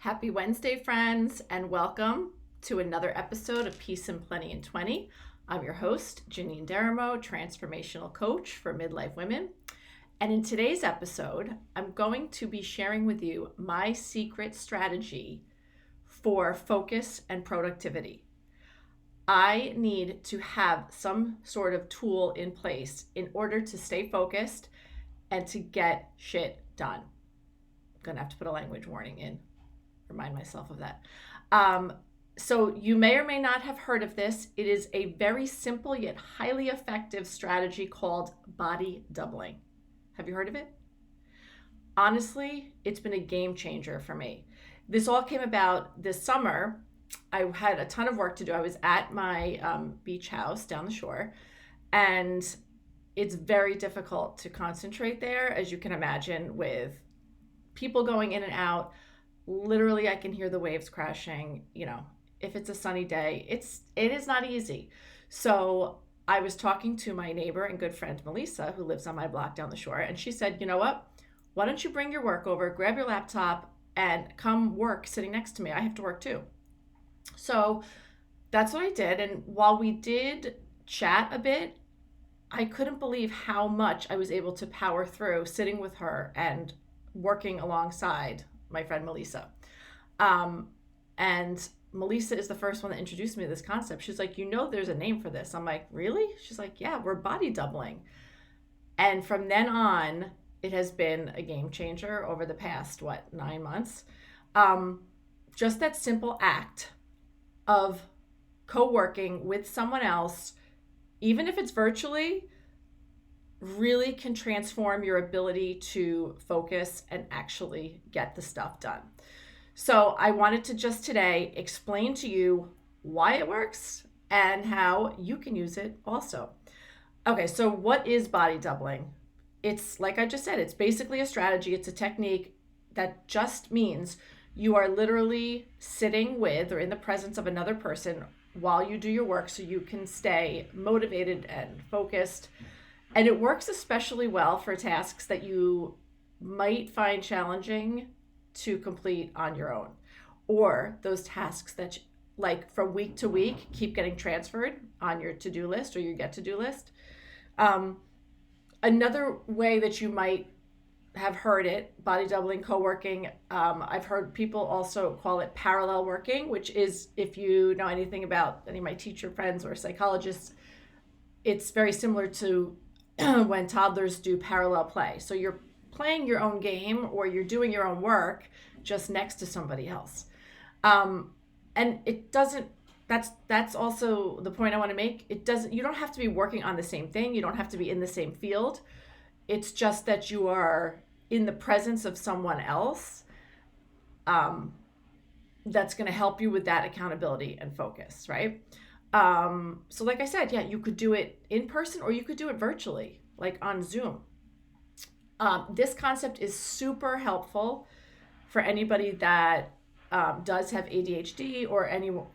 Happy Wednesday, friends, and welcome to another episode of Peace and Plenty in 20. I'm your host, Janine Deramo, transformational coach for midlife women. And in today's episode, I'm going to be sharing with you my secret strategy for focus and productivity. I need to have some sort of tool in place in order to stay focused and to get shit done. I'm going to have to put a language warning in. Remind myself of that. So you may or may not have heard of this. It is a very simple yet highly effective strategy called body doubling. Have you heard of it? Honestly, it's been a game changer for me. This all came about this summer. I had a ton of work to do. I was at my beach house down the shore, and it's very difficult to concentrate there, as you can imagine, with people going in and out. Literally, I can hear the waves crashing. If it's a sunny day, it is not easy. So I was talking to my neighbor and good friend Melissa, who lives on my block down the shore, and she said, "You know what? Why don't you bring your work over, grab your laptop, and come work sitting next to me? I have to work too." So that's what I did. And while we did chat a bit, I couldn't believe how much I was able to power through sitting with her and working alongside my friend Melissa. And Melissa is the first one that introduced me to this concept. She's like, there's a name for this. I'm like, really? She's like, yeah, we're body doubling. And from then on, it has been a game changer over the past, 9 months. Just that simple act of co-working with someone else, even if it's virtually, really can transform your ability to focus and actually get the stuff done. So I wanted to just today explain to you why it works and how you can use it also. Okay, so what is body doubling? It's like I just said, it's basically a strategy. It's a technique that just means you are literally sitting with or in the presence of another person while you do your work so you can stay motivated and focused. And it works especially well for tasks that you might find challenging to complete on your own, or those tasks that, like, from week to week, keep getting transferred on your to-do list or your get-to-do list. Another way that you might have heard it, body doubling, co-working, I've heard people also call it parallel working, which is, if you know anything about any of my teacher friends or psychologists, it's very similar to when toddlers do parallel play. So you're playing your own game or you're doing your own work just next to somebody else. And it doesn't, that's also the point I want to make. You don't have to be working on the same thing. You don't have to be in the same field. It's just that you are in the presence of someone else that's going to help you with that accountability and focus, right? So like I said, yeah, you could do it in person or you could do it virtually, like on Zoom. This concept is super helpful for anybody that does have ADHD or anyone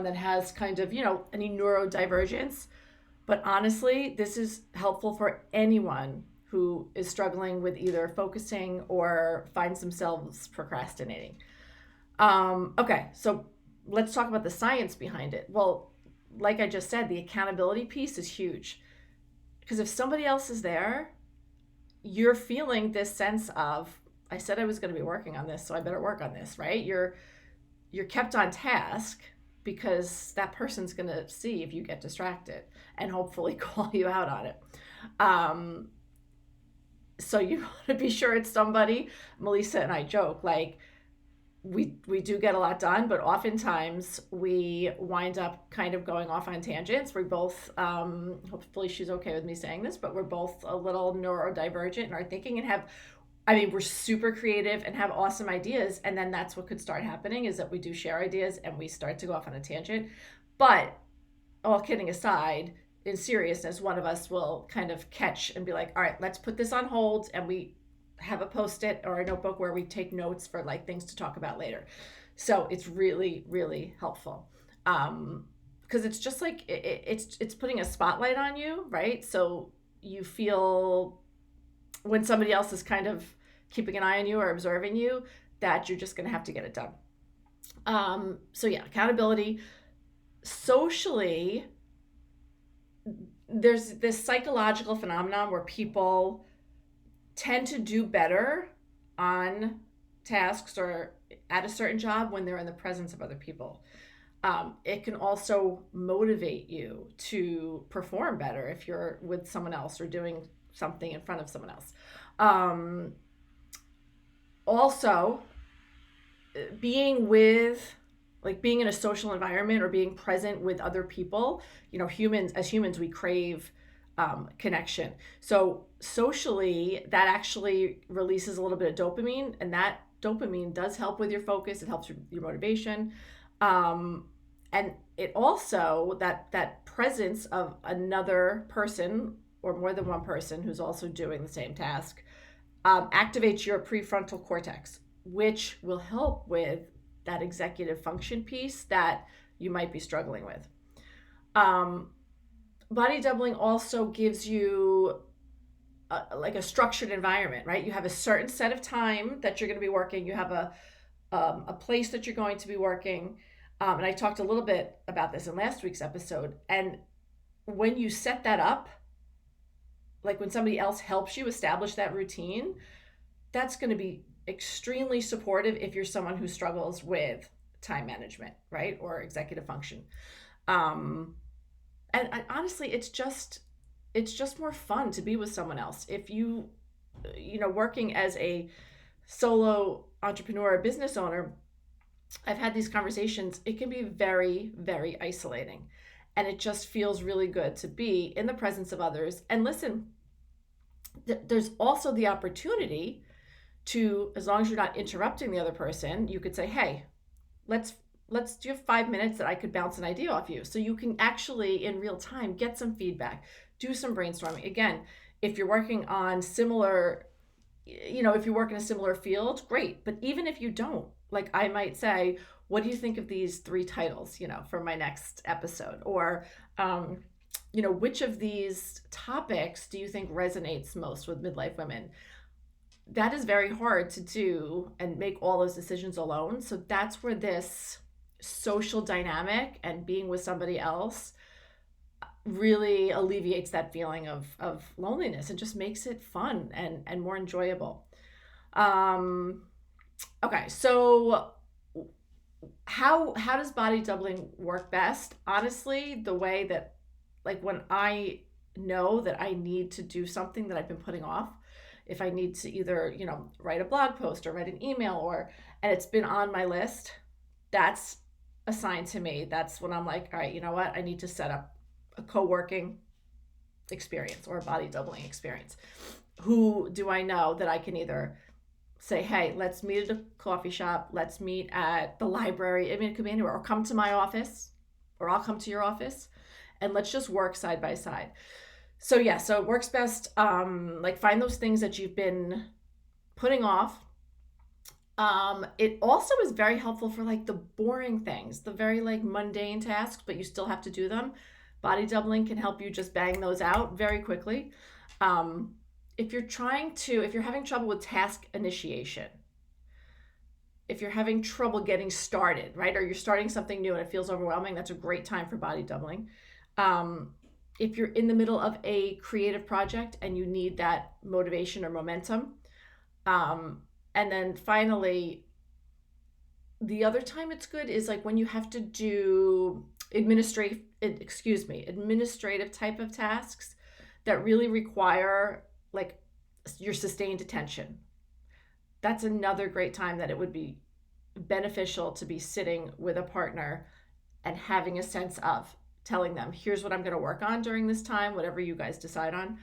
that has kind of, any neurodivergence. But honestly, this is helpful for anyone who is struggling with either focusing or finds themselves procrastinating. Okay, so let's talk about the science behind it. Well, like I just said, the accountability piece is huge. Because if somebody else is there, you're feeling this sense of, I said I was going to be working on this, so I better work on this, right? You're kept on task because that person's going to see if you get distracted and hopefully call you out on it. So you want to be sure it's somebody. Melissa and I joke, like, we do get a lot done, but oftentimes we wind up kind of going off on tangents. We're both, hopefully she's okay with me saying this, but we're both a little neurodivergent in our thinking and we're super creative and have awesome ideas. And then that's what could start happening, is that we do share ideas and we start to go off on a tangent. But all kidding aside, in seriousness, one of us will kind of catch and be like, all right, let's put this on hold, and we have a Post-it or a notebook where we take notes for like things to talk about later. So it's really, really helpful. Because it's just like, it's putting a spotlight on you, right? So you feel when somebody else is kind of keeping an eye on you or observing you, that you're just going to have to get it done. So yeah, accountability. Socially, there's this psychological phenomenon where people tend to do better on tasks or at a certain job when they're in the presence of other people. It can also motivate you to perform better if you're with someone else or doing something in front of someone else. Um, Also, being with being in a social environment or being present with other people, humans we crave connection. So socially, that actually releases a little bit of dopamine, and that dopamine does help with your focus. It helps your motivation. Um, and it also, that presence of another person or more than one person who's also doing the same task, activates your prefrontal cortex, which will help with that executive function piece that you might be struggling with. Um, Body doubling also gives you a structured environment, right? You have a certain set of time that you're going to be working. You have a place that you're going to be working. And I talked a little bit about this in last week's episode. And when you set that up, like when somebody else helps you establish that routine, that's going to be extremely supportive if you're someone who struggles with time management, right? Or executive function. Um, and honestly, it's just more fun to be with someone else. If working as a solo entrepreneur, business owner, I've had these conversations. It can be very, very isolating. And it just feels really good to be in the presence of others. And listen, there's also the opportunity to, as long as you're not interrupting the other person, you could say, hey, let's do you have 5 minutes that I could bounce an idea off you, so you can actually in real time get some feedback, do some brainstorming. Again, if you're working on similar, if you work in a similar field, great. But even if you don't, like, I might say, what do you think of these 3 titles, for my next episode? Or which of these topics do you think resonates most with midlife women? That is very hard to do and make all those decisions alone. So that's where this social dynamic and being with somebody else really alleviates that feeling of loneliness and just makes it fun and more enjoyable. Um, okay, so how does body doubling work best? Honestly, the way that, like, when I know that I need to do something that I've been putting off, if I need to either, write a blog post or write an email, and it's been on my list, that's a sign to me. That's when I'm like, all right, you know what? I need to set up a co-working experience or a body doubling experience. Who do I know that I can either say, hey, let's meet at a coffee shop, let's meet at the library. I mean, it could be anywhere, or come to my office, or I'll come to your office, and let's just work side by side. So yeah, so it works best. Like, find those things that you've been putting off. It also is very helpful for, like, the boring things, the very, like, mundane tasks, but you still have to do them. Body doubling can help you just bang those out very quickly. If you're having trouble with task initiation, if you're having trouble getting started, right, or you're starting something new and it feels overwhelming, that's a great time for body doubling. If you're in the middle of a creative project and you need that motivation or momentum. And then finally, the other time it's good is, like, when you have to do administrative type of tasks that really require, like, your sustained attention. That's another great time that it would be beneficial to be sitting with a partner and having a sense of telling them, here's what I'm going to work on during this time, whatever you guys decide on.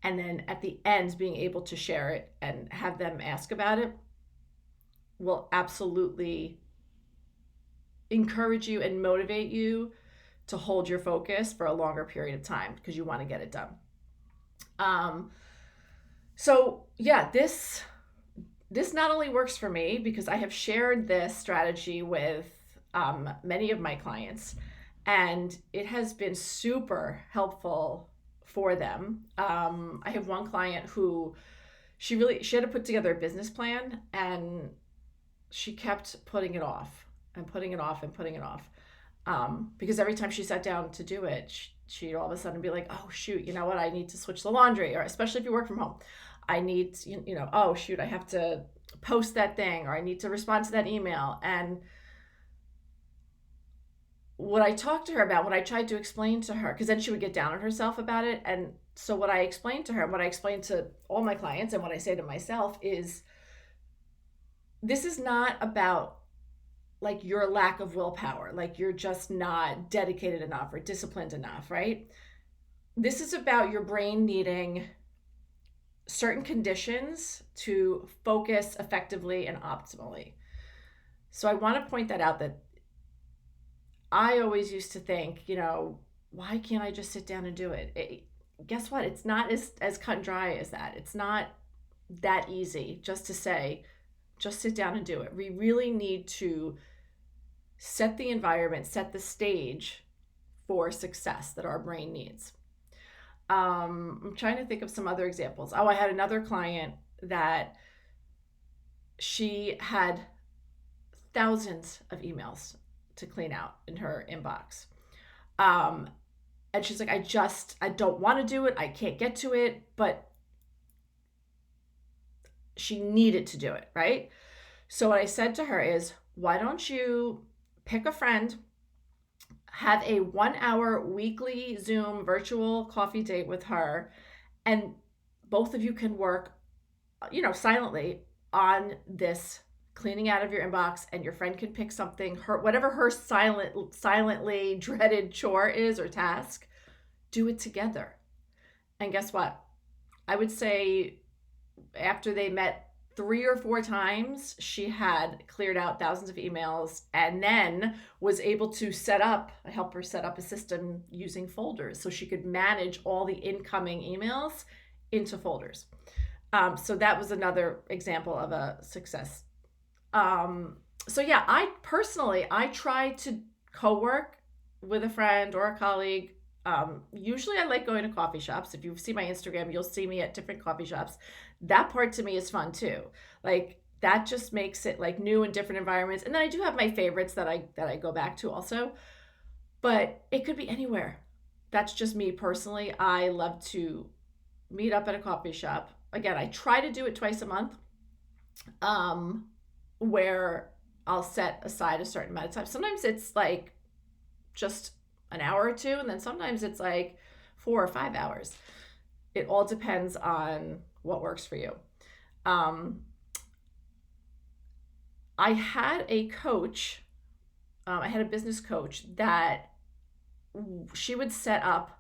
And then at the end, being able to share it and have them ask about it will absolutely encourage you and motivate you to hold your focus for a longer period of time because you want to get it done. So yeah, this not only works for me because I have shared this strategy with many of my clients, and it has been super helpful for them. I have one client who she had to put together a business plan, and she kept putting it off and putting it off and putting it off. Because every time she sat down to do it, she'd all of a sudden be like, oh, shoot, you know what? I need to switch the laundry, or especially if you work from home. I need, oh, shoot, I have to post that thing, or I need to respond to that email. And what I talked to her about, what I tried to explain to her, because then she would get down on herself about it. And so what I explained to her, and what I explained to all my clients, and what I say to myself is, this is not about like your lack of willpower, like you're just not dedicated enough or disciplined enough, right? This is about your brain needing certain conditions to focus effectively and optimally. So I want to point that out, that I always used to think, why can't I just sit down and do it? Guess what? It's not as cut and dry as that. It's not that easy just to say, just sit down and do it. We really need to set the environment, set the stage for success that our brain needs. I'm trying to think of some other examples. Oh, I had another client that she had thousands of emails to clean out in her inbox. And she's like, I don't want to do it. I can't get to it, but she needed to do it, right? So what I said to her is, why don't you pick a friend, have a 1-hour weekly Zoom virtual coffee date with her, and both of you can work, silently on this cleaning out of your inbox, and your friend can pick something, whatever her silently dreaded chore is or task, do it together. And guess what? I would say after they met 3 or 4 times, she had cleared out thousands of emails, and then was able to help her set up a system using folders so she could manage all the incoming emails into folders. So that was another example of a success. So yeah, I try to co-work with a friend or a colleague. Usually I like going to coffee shops. If you see my Instagram, you'll see me at different coffee shops. That part to me is fun too. Like that just makes it like new and different environments. And then I do have my favorites that I go back to also, but it could be anywhere. That's just me personally. I love to meet up at a coffee shop. Again, I try to do it twice a month, where I'll set aside a certain amount of time. Sometimes it's like just an hour or two, and then sometimes it's like 4 or 5 hours. It all depends on what works for you. I had a coach, I had a business coach that she would set up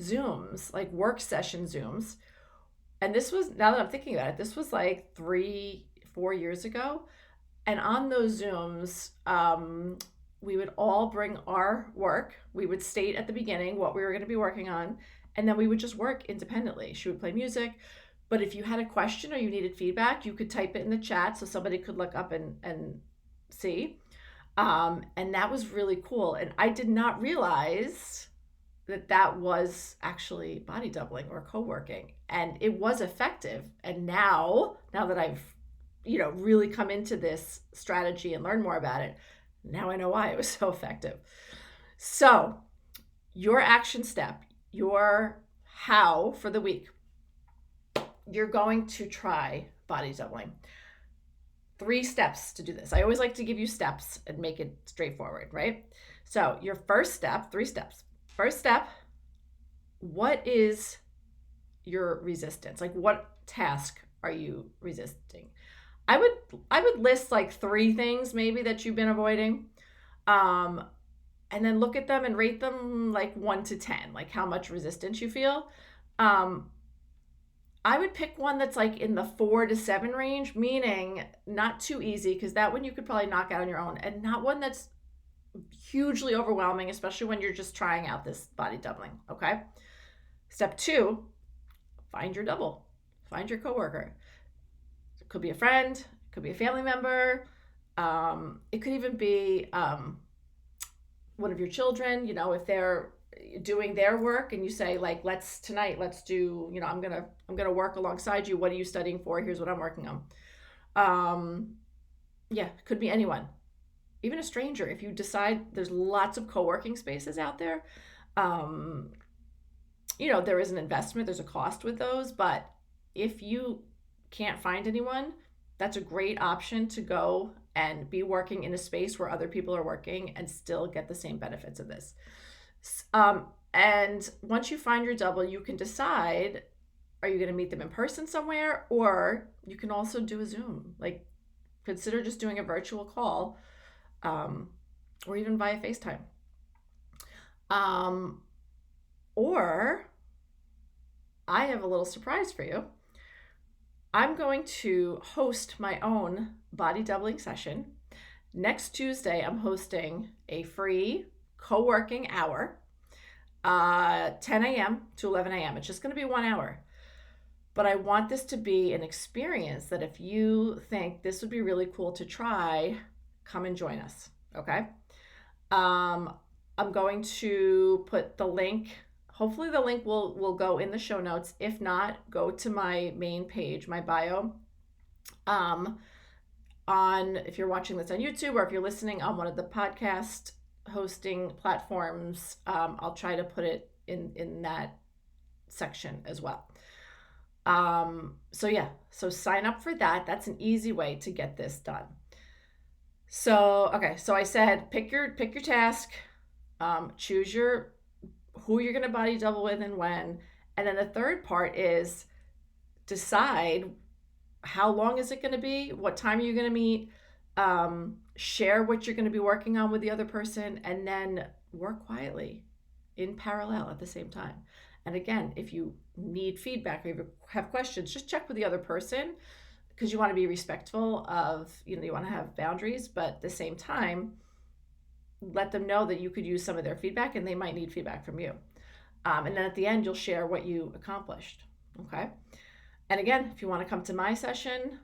Zooms, like work session Zooms. And this was, now that I'm thinking about it, this was like 3-4 years ago. And on those Zooms, we would all bring our work. We would state at the beginning what we were going to be working on, and then we would just work independently. She would play music, but if you had a question or you needed feedback, you could type it in the chat so somebody could look up and see. And that was really cool. And I did not realize that was actually body doubling or co-working, and it was effective. And now that I've really come into this strategy and learn more about it, now I know why it was so effective. So your action step, your how for the week, you're going to try body doubling. 3 steps to do this. I always like to give you steps and make it straightforward, right? So your first step, 3 steps. First step, what is your resistance? Like what task are you resisting? I would list like 3 things maybe that you've been avoiding, and then look at them and rate them like 1 to 10, like how much resistance you feel. I would pick one that's like in the 4 to 7 range, meaning not too easy, because that one you could probably knock out on your own, and not one that's hugely overwhelming, especially when you're just trying out this body doubling. Okay. Step 2, find your double, find your coworker. It could be a friend, it could be a family member. It could even be one of your children, if they're doing their work and you say like, let's do, I'm going to work alongside you. What are you studying for? Here's what I'm working on. Yeah, could be anyone, even a stranger. If you decide, there's lots of co-working spaces out there. Um, there is an investment, there's a cost with those, but if you can't find anyone, that's a great option to go and be working in a space where other people are working and still get the same benefits of this. And once you find your double, you can decide, are you going to meet them in person somewhere, or you can also do a Zoom. Like, consider just doing a virtual call, um, or even via FaceTime. Um, or I have a little surprise for you. I'm going to host my own body doubling session. Next Tuesday, I'm hosting a free co working hour, 10 a.m. to 11 a.m. It's just going to be 1 hour. But I want this to be an experience that if you think this would be really cool to try, come and join us. Okay. Um, I'm going to put the link. Hopefully, the link will go in the show notes. If not, go to my main page, my bio. Um, if you're watching this on YouTube or if you're listening on one of the podcast hosting platforms, I'll try to put it in that section as well. So sign up for that. That's an easy way to get this done. So I said pick your task, choose who you're going to body double with and when, and then the third part is decide how long is it going to be, what time are you going to meet, share what you're going to be working on with the other person, and then work quietly in parallel at the same time. And again, if you need feedback or you have questions, just check with the other person, because you want to be respectful of, you want to have boundaries, but at the same time, let them know that you could use some of their feedback and they might need feedback from you. And then at the end, you'll share what you accomplished. Okay. And again, if you want to come to my session,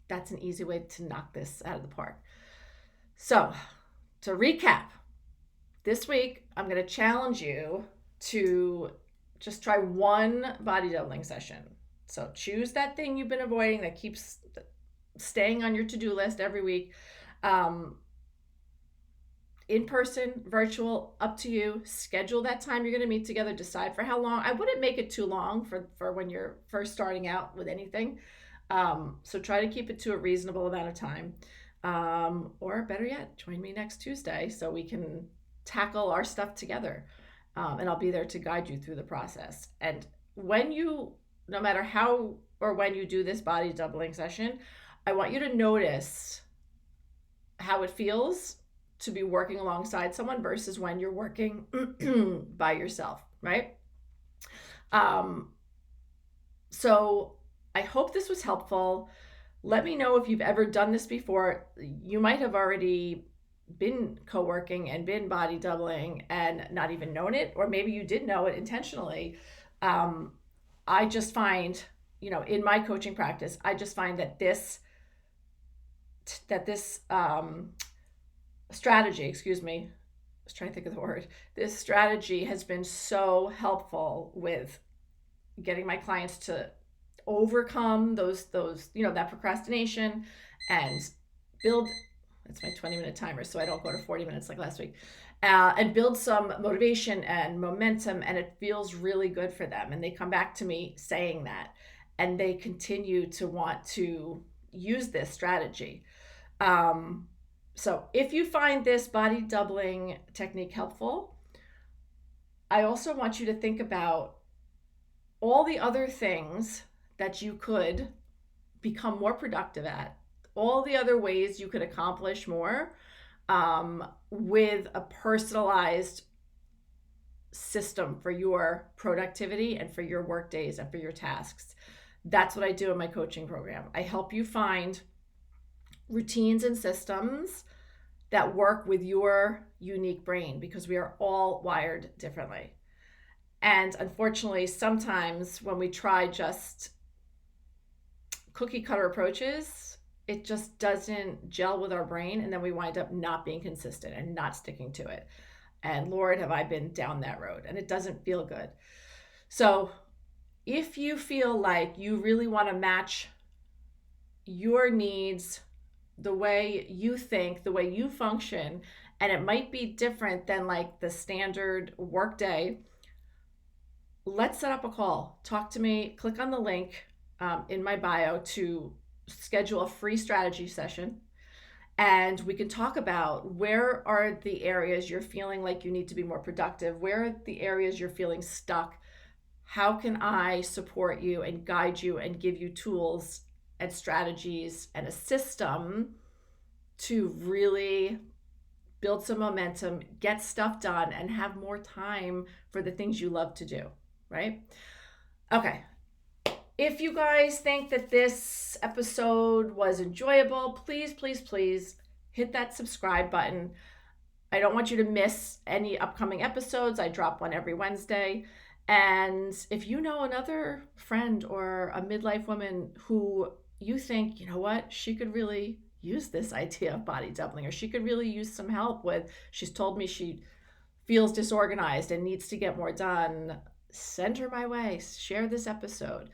that's an easy way to knock this out of the park. So to recap, this week, I'm going to challenge you to just try one body doubling session. So choose that thing you've been avoiding that keeps staying on your to-do list every week. In person, virtual, up to you. Schedule that time you're going to meet together. Decide for how long. I wouldn't make it too long for when you're first starting out with anything. So try to keep it to a reasonable amount of time. Or better yet, join me next Tuesday so we can tackle our stuff together. And I'll be there to guide you through the process. And no matter how or when you do this body doubling session, I want you to notice how it feels to be working alongside someone versus when you're working by yourself, right? So I hope this was helpful. Let me know if you've ever done this before. You might have already been co-working and been body doubling and not even known it, or maybe you did know it intentionally. I just find, in my coaching practice, I just find that this strategy, I was trying to think of the word. This strategy has been so helpful with getting my clients to overcome those that procrastination and build. It's my 20-minute timer, so I don't go to 40 minutes like last week. And build some motivation and momentum, and it feels really good for them. And they come back to me saying that, and they continue to want to use this strategy. So if you find this body doubling technique helpful, I also want you to think about all the other things that you could become more productive at, all the other ways you could accomplish more with a personalized system for your productivity and for your work days and for your tasks. That's what I do in my coaching program. I help you find routines and systems that work with your unique brain, because we are all wired differently. And unfortunately, sometimes when we try just cookie cutter approaches, it just doesn't gel with our brain, and then we wind up not being consistent and not sticking to it. And Lord, have I been down that road, and it doesn't feel good. So if you feel like you really want to match your needs the way you think, the way you function, and it might be different than like the standard workday, let's set up a call. Talk to me, click on the link in my bio to schedule a free strategy session. And we can talk about where are the areas you're feeling like you need to be more productive, where are the areas you're feeling stuck, how can I support you and guide you and give you tools and strategies and a system to really build some momentum, get stuff done, and have more time for the things you love to do, right? Okay. If you guys think that this episode was enjoyable, please, please, please hit that subscribe button. I don't want you to miss any upcoming episodes. I drop one every Wednesday. And if you know another friend or a midlife woman who you think, you know what, she could really use this idea of body doubling, or she could really use some help with, she's told me she feels disorganized and needs to get more done, send her my way. Share this episode.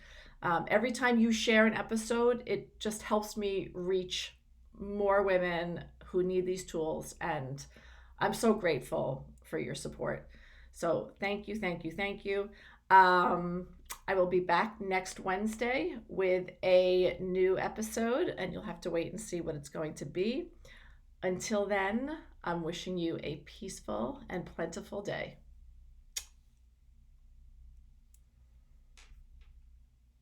Every time you share an episode, it just helps me reach more women who need these tools. And I'm so grateful for your support. So thank you, thank you, thank you. I will be back next Wednesday with a new episode, and you'll have to wait and see what it's going to be. Until then, I'm wishing you a peaceful and plentiful day.